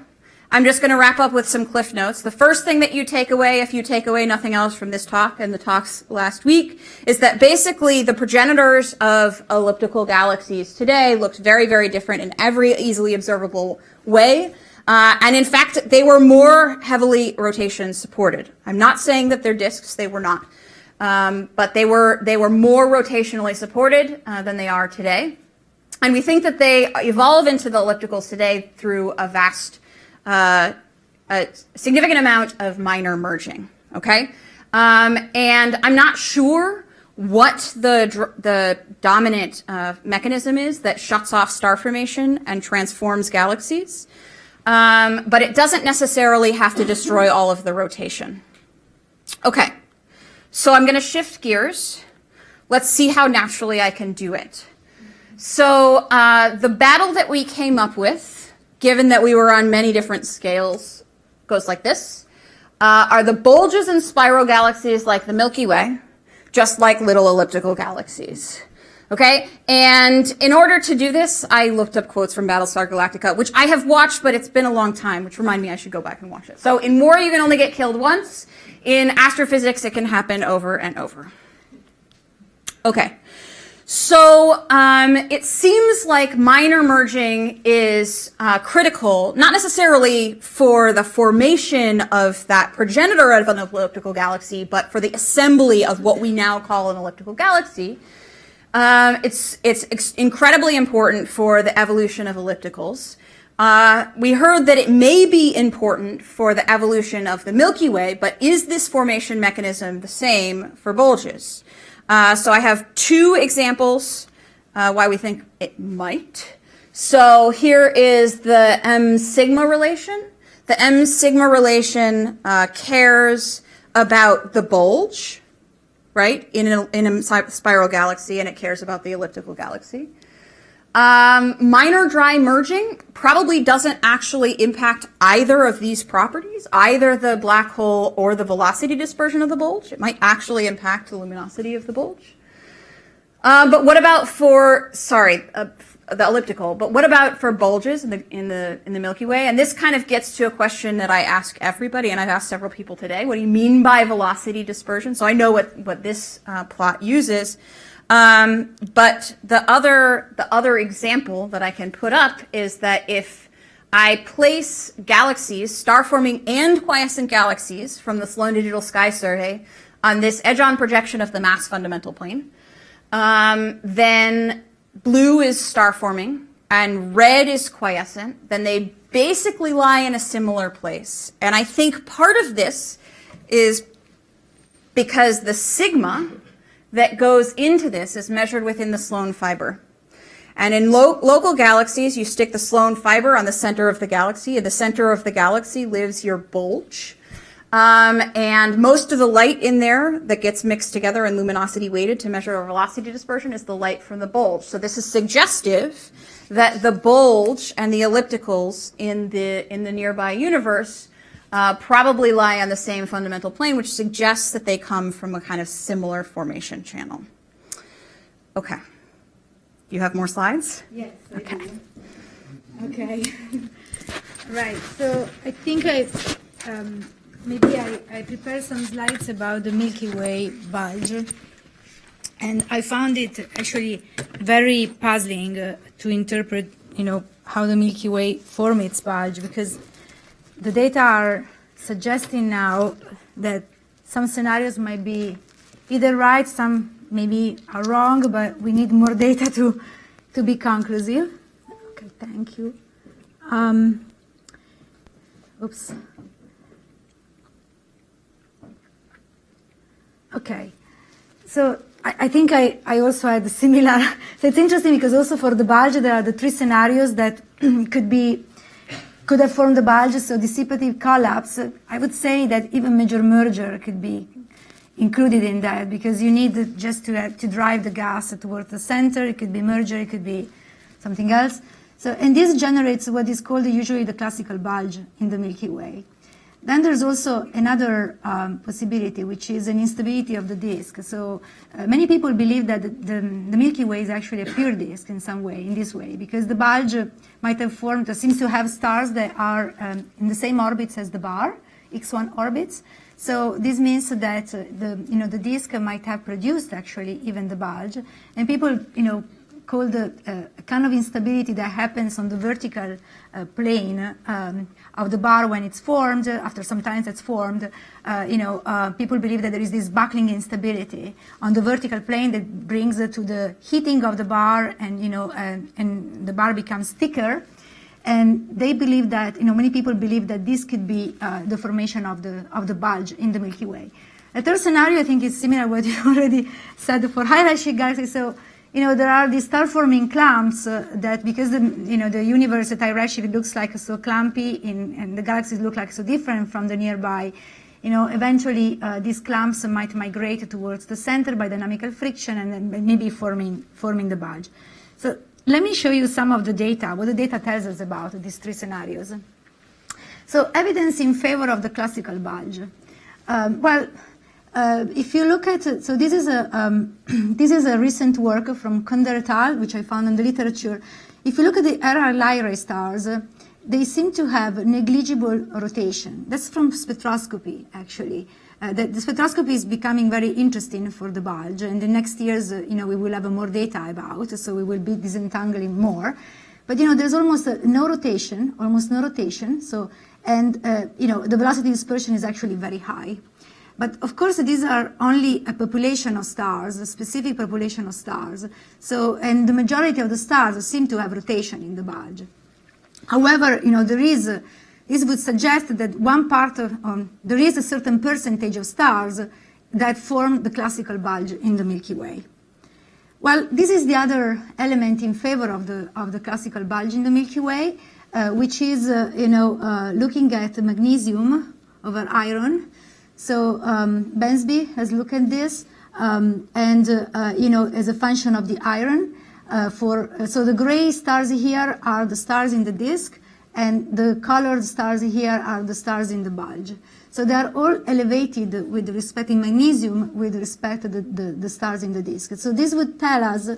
I'm just going to wrap up with some cliff notes. The first thing that you take away, if you take away nothing else from this talk and the talks last week, is that basically the progenitors of elliptical galaxies today looked very, very different in every easily observable way. And in fact, they were more heavily rotation supported. I'm not saying that they're disks, they were not. But they were more rotationally supported than they are today. And we think that they evolve into the ellipticals today through a vast, a significant amount of minor merging, okay? And I'm not sure what the dominant mechanism is that shuts off star formation and transforms galaxies. But it doesn't necessarily have to destroy all of the rotation. Okay, so I'm going to shift gears. Let's see how naturally I can do it. So the battle that we came up with, given that we were on many different scales, goes like this. Are the bulges and spiral galaxies like the Milky Way, just like little elliptical galaxies? Okay, and in order to do this, I looked up quotes from Battlestar Galactica, which I have watched, but it's been a long time, which remind me I should go back and watch it. So in war, you can only get killed once. In astrophysics, it can happen over and over. Okay, So it seems like minor merging is critical, not necessarily for the formation of that progenitor of an elliptical galaxy, but for the assembly of what we now call an elliptical galaxy. It's incredibly important for the evolution of ellipticals. We heard that it may be important for the evolution of the Milky Way, but is this formation mechanism the same for bulges? So I have two examples why we think it might. So here is the M-sigma relation. The M-sigma relation cares about the bulge, right, in a spiral galaxy, and it cares about the elliptical galaxy. Minor dry merging probably doesn't actually impact either of these properties, either the black hole or the velocity dispersion of the bulge. It might actually impact the luminosity of the bulge. But what about for, the elliptical, but what about for bulges in the Milky Way? And this kind of gets to a question that I ask everybody, and I've asked several people today. What do you mean by velocity dispersion? So I know what this plot uses. But the other example that I can put up is that if I place galaxies, star-forming and quiescent galaxies from the Sloan Digital Sky Survey on this edge-on projection of the mass fundamental plane, then blue is star-forming and red is quiescent, then they basically lie in a similar place. And I think part of this is because the sigma that goes into this is measured within the Sloan fiber. And in local galaxies, you stick the Sloan fiber on the center of the galaxy. In the center of the galaxy lives your bulge. And most of the light in there that gets mixed together and luminosity weighted to measure a velocity dispersion is the light from the bulge. So this is suggestive that the bulge and the ellipticals in the nearby universe probably lie on the same fundamental plane, which suggests that they come from a kind of similar formation channel. Okay. You have more slides? Yes. Okay. Okay. Right. So I think maybe I prepared some slides about the Milky Way bulge, and I found it actually very puzzling to interpret, how the Milky Way forms its bulge, because the data are suggesting now that some scenarios might be either right, some maybe are wrong, but we need more data to be conclusive. Okay, thank you. Oops. Okay, so I think I also had a similar, so it's interesting because also for the bulge there are the three scenarios that could have formed the bulge. So dissipative collapse, I would say that even major merger could be included in that, because you need just to drive the gas towards the center. It could be merger, it could be something else. So, and this generates what is called usually the classical bulge in the Milky Way. Then there's also another possibility, which is an instability of the disk. So many people believe that the Milky Way is actually a pure disk in some way, in this way, because the bulge might have formed, seems to have stars that are in the same orbits as the bar, X1 orbits. So this means that the disk might have produced actually even the bulge, and people call the kind of instability that happens on the vertical plane of the bar when it's formed. After some time it's formed, people believe that there is this buckling instability on the vertical plane that brings to the heating of the bar, and and the bar becomes thicker. And they believe that, many people believe that this could be the formation of the bulge in the Milky Way. A third scenario, I think, is similar to what you already said for high-redshift galaxies. So, there are these star-forming clumps that, because the universe at high redshift looks like so clumpy, and the galaxies look like so different from the nearby, eventually these clumps might migrate towards the center by dynamical friction, and then maybe forming the bulge. So let me show you some of the data, what the data tells us about these three scenarios. So evidence in favor of the classical bulge. If you look at, so this is a recent work from Kunder et al., which I found in the literature. If you look at the RR Lyrae stars, they seem to have negligible rotation. That's from spectroscopy, actually. the spectroscopy is becoming very interesting for the bulge, and the next years, we will have more data about, so we will be disentangling more. But there's almost no rotation, So, and the velocity dispersion is actually very high. But of course, these are only a population of stars, a specific population of stars. So, and the majority of the stars seem to have rotation in the bulge. However, this would suggest that there is a certain percentage of stars that form the classical bulge in the Milky Way. Well, this is the other element in favor of the classical bulge in the Milky Way, which is, looking at magnesium over iron. So Bensby has looked at this, as a function of the iron. So the gray stars here are the stars in the disk, and the colored stars here are the stars in the bulge. So they are all elevated with respect in magnesium with respect to the stars in the disk. So this would tell us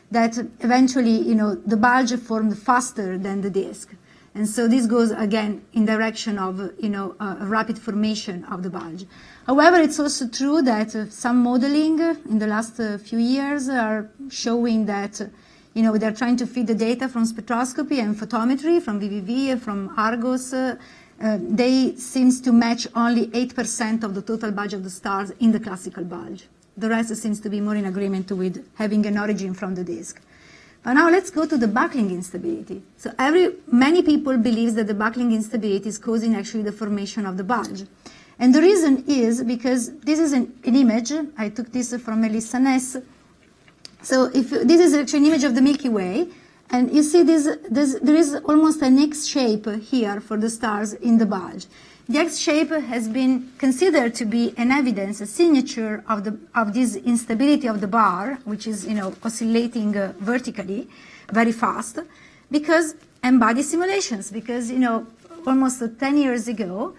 that eventually, the bulge formed faster than the disk. And so this goes again in direction of, a rapid formation of the bulge. However, it's also true that some modeling in the last few years are showing that, they're trying to feed the data from spectroscopy and photometry, from VVV, from Argos. They seems to match only 8% of the total bulge of the stars in the classical bulge. The rest seems to be more in agreement with having an origin from the disk. But now let's go to the buckling instability. So many people believe that the buckling instability is causing actually the formation of the bulge. And the reason is because this is an image. I took this from Melissa Ness. So this is actually an image of the Milky Way. And you see there is almost an X shape here for the stars in the bulge. The X shape has been considered to be an evidence, a signature of this instability of the bar, which is oscillating vertically very fast, because embodied simulations. Because almost 10 years ago,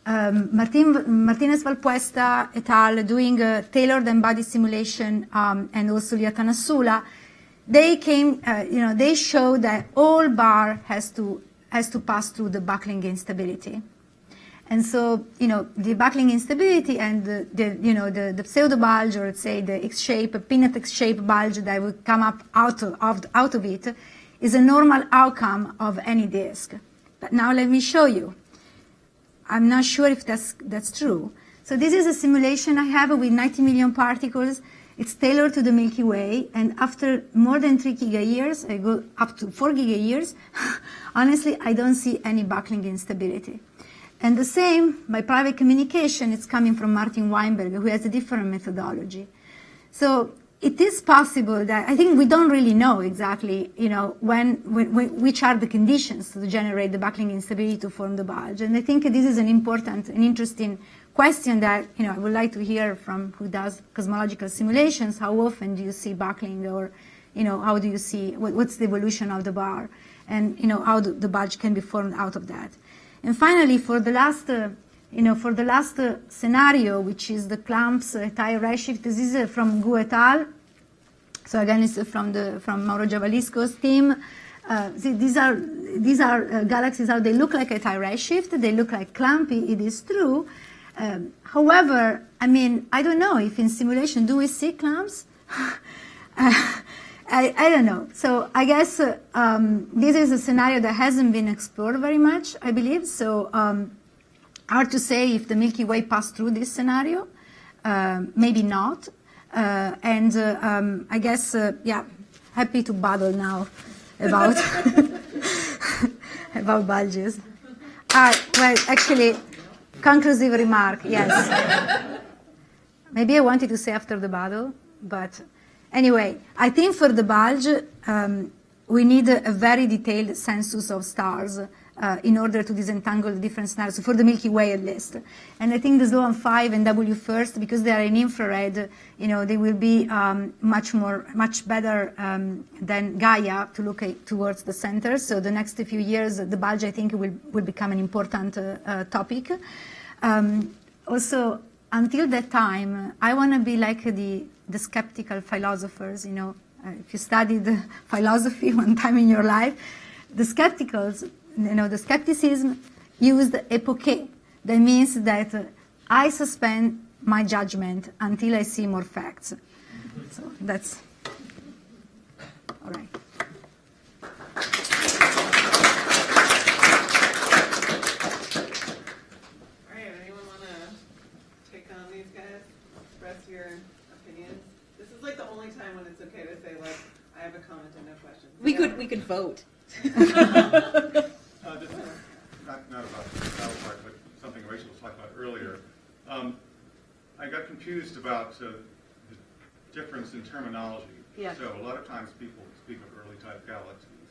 Martinez Valpuesta et al. Doing a tailored embodied simulation, and also Liatanasula, they came, they showed that all bar has to pass through the buckling instability. And so, the buckling instability and the pseudo bulge, or let's say the X-shape, peanut X-shape bulge that would come up out of it, is a normal outcome of any disk. But now let me show you. I'm not sure if that's true. So this is a simulation I have with 90 million particles. It's tailored to the Milky Way, and after more than 3 gigayears, I go up to 4 gigayears, honestly, I don't see any buckling instability. And the same, by private communication, it's coming from Martin Weinberg, who has a different methodology. So it is possible that, I think we don't really know exactly, which are the conditions to generate the buckling instability to form the bulge. And I think this is an important and interesting question that, I would like to hear from who does cosmological simulations. How often do you see buckling, or, how do you see, what's the evolution of the bar, and, how the bulge can be formed out of that. And finally, for the last scenario, which is the clumps high redshift, this is from Gu et al. So again, it's from Mauro Giavalisco's team. See, these are galaxies. How they look like at high redshift. They look like clumpy. It is true. However, I don't know if in simulation do we see clumps. I don't know. So I guess this is a scenario that hasn't been explored very much, I believe. So hard to say if the Milky Way passed through this scenario. Maybe not. I guess, happy to battle now about about bulges. Well, actually, conclusive remark, yes. Maybe I wanted to say after the battle, but anyway, I think for the bulge, we need a very detailed census of stars in order to disentangle the different scenarios, for the Milky Way at least. And I think the Sloan 5 and W first, because they are in infrared, they will be much better than Gaia to look towards the center. So the next few years, the bulge, I think, will become an important topic. Also, until that time, I want to be like the skeptical philosophers. If you studied philosophy one time in your life, the skepticals, the skepticism used epoche. That means that I suspend my judgment until I see more facts. So that's all right. All right, anyone want to take on these guys? Express your opinions. This is like the only time when it's okay to say, like, I have a comment and no questions. We could vote. This is not about the battle part, but something Rachel was talking about earlier. I got confused about the difference in terminology. Yeah. So a lot of times people speak of early type galaxies,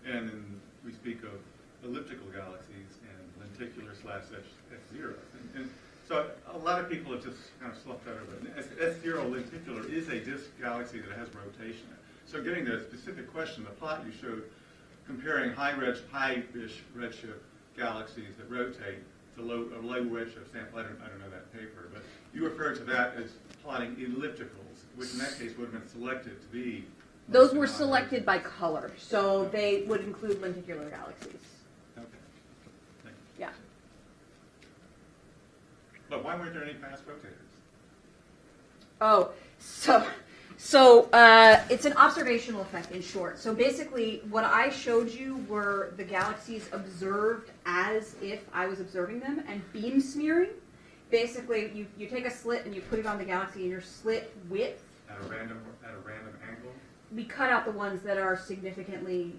and then we speak of elliptical galaxies and lenticular / S0. And so a lot of people have just kind of sloughed that over. S0 lenticular is a disk galaxy that has rotation. So getting the specific question, the plot you showed, comparing high-ish redshift galaxies that rotate to low redshift sample. I don't know that paper, but you referred to that as plotting ellipticals, which in that case would have been selected to be. Those were selected by color, so they would include lenticular galaxies. Okay. Thank you. Yeah. But why weren't there any fast rotators? Oh, so it's an observational effect in short. So basically, what I showed you were the galaxies observed as if I was observing them, and beam smearing. Basically, you take a slit and you put it on the galaxy, and your slit width. At a random angle? We cut out the ones that are significantly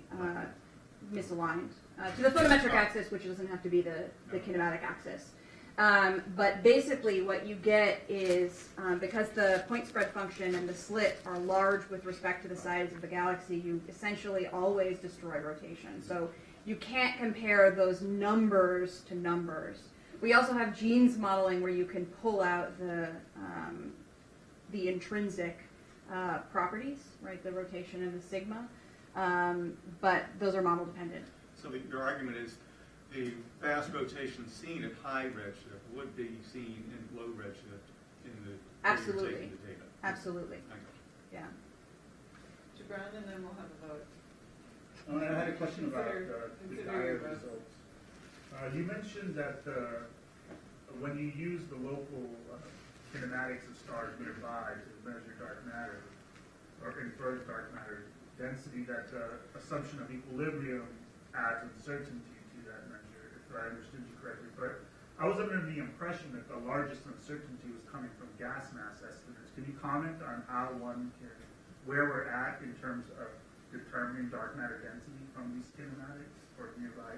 misaligned to the photometric axis, which doesn't have to be the kinematic axis. But basically what you get is, because the point spread function and the slit are large with respect to the size of the galaxy, you essentially always destroy rotation. So you can't compare those numbers to numbers. We also have genes modeling where you can pull out the intrinsic properties, right, the rotation and the sigma, but those are model dependent. So your argument is the fast rotation seen at high redshift would be seen in low redshift in the Absolutely. taking the data. Absolutely. I got Yeah. Gibran, and then we'll have a vote. I had a question about the Consider Gaia your vote. results. You mentioned that when you use the local kinematics of stars nearby to measure dark matter, or infer dark matter density, that assumption of equilibrium adds uncertainty to that measure, if I understood you correctly. But I was under the impression that the largest uncertainty was coming from gas mass estimates. Can you comment on how where we're at in terms of determining dark matter density from these kinematics or nearby?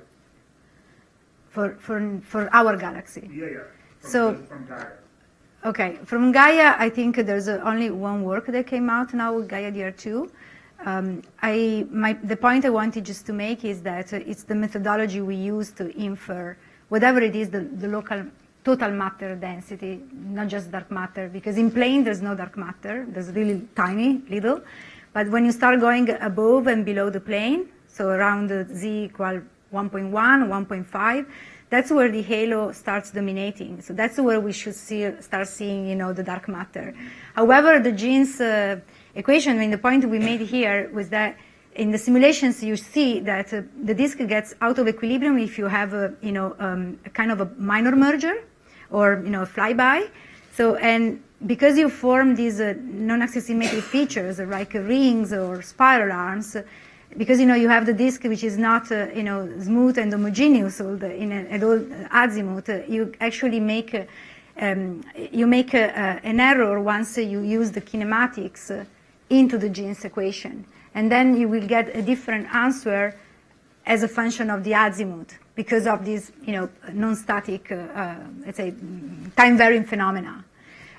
For our galaxy. Yeah. From Gaia. Okay, from Gaia, I think there's only one work that came out now, Gaia DR2. The point I wanted just to make is that it's the methodology we use to infer whatever it is, the local total matter density, not just dark matter, because in plane there's no dark matter, there's really tiny, little. But when you start going above and below the plane, so around z equal 1.1, 1.5, that's where the halo starts dominating. So that's where we should start seeing, the dark matter. However, the Jeans equation, the point we made here was that in the simulations you see that the disk gets out of equilibrium if you have a kind of a minor merger or a flyby. So, and because you form these non-axial symmetric features like rings or spiral arms, because you have the disk which is not smooth and homogeneous at all azimuth, you actually make an error once you use the kinematics into the Jeans equation, and then you will get a different answer as a function of the azimuth because of these non-static, let's say, time-varying phenomena.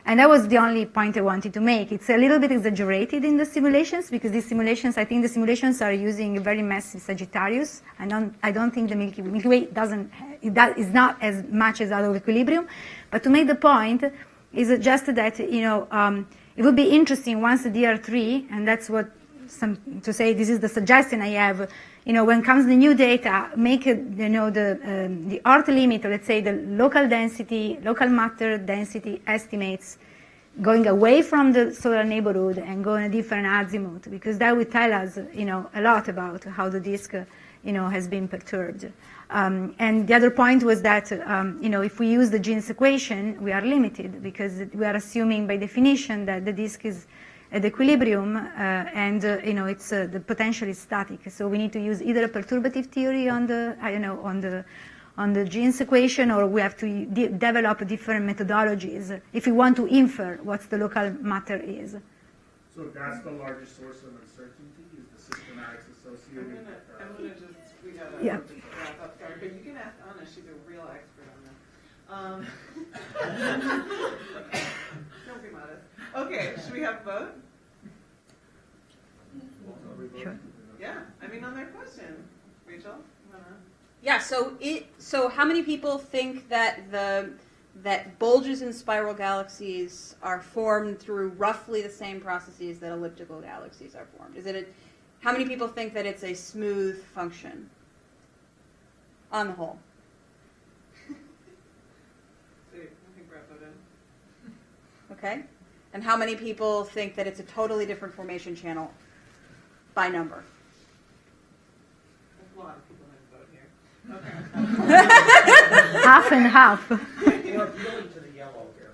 And that was the only point I wanted to make. It's a little bit exaggerated in the simulations because these simulations, I think the simulations are using a very massive Sagittarius. I don't think the Milky Way is not as much as out of equilibrium. But to make the point is just that, it would be interesting once the DR3, and that's what to say, this is the suggestion I have, when comes the new data, make the earth limit, let's say the local matter density estimates going away from the solar neighborhood and go in a different azimuth, because that will tell us, a lot about how the disk has been perturbed. And the other point was that, if we use the Jeans equation, we are limited because we are assuming by definition that the disk is at equilibrium and, it's the potential is static. So we need to use either a perturbative theory on the Jeans equation, or we have to develop different methodologies if we want to infer what the local matter is. So that's the largest source of uncertainty, is the systematics associated I'm gonna just, we gotta Yeah. wrap up here, but you can ask Anna, she's a real expert on this. Don't be modest. Okay, should we have a vote? Sure. Yeah, on their question. Rachel, you wanna? Yeah, so how many people think that that bulges in spiral galaxies are formed through roughly the same processes that elliptical galaxies are formed? How many people think that it's a smooth function on the whole? So I think Brett voted. Okay. And how many people think that it's a totally different formation channel by number? There's a lot of people who vote here. Okay. Half and half. You're appealing to the yellow here.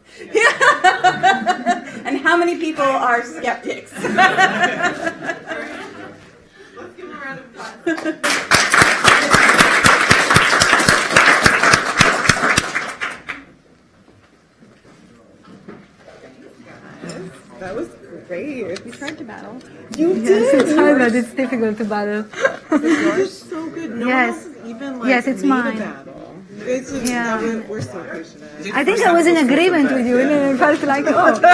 And how many people are skeptics? Let's give them a round of applause. That was great. You tried to battle. You Yes, it's hard, but it's difficult to battle. You're so good. No Yes. one else has even Yes, it's made mine. a battle. It's just, Yeah. we're so appreciative. I think I was in agreement with you, and I felt like,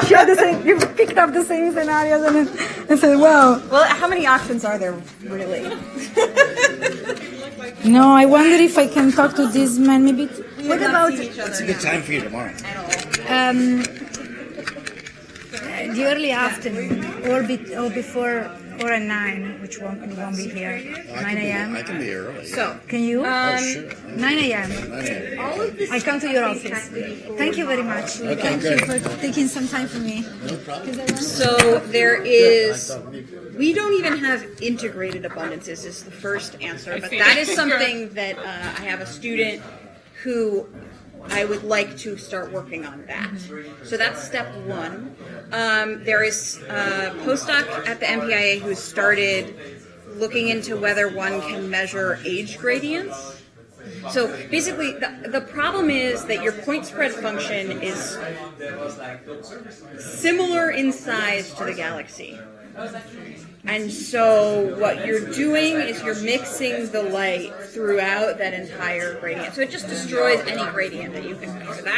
she had the same, you picked up the same scenarios, and I said, wow. Well, how many options are there really? No, I wonder if I can talk to this man, maybe. What about It's a good time for you tomorrow. the early afternoon, or before, or at 9, which won't be here, 9 a.m.? I can be early. So, Can you? Oh, sure. 9 a.m. I come to your office. Thank you very much. Thank you for taking some time for me. No problem. so there is. We don't even have integrated abundances is the first answer, but that is something that I have a student who I would like to start working on that. So that's step one. There is a postdoc at the MPIA who started looking into whether one can measure age gradients. So basically, the problem is that your point spread function is similar in size to the galaxy. And so what you're doing is you're mixing the light throughout that entire gradient. So it just destroys any gradient that you can measure. That's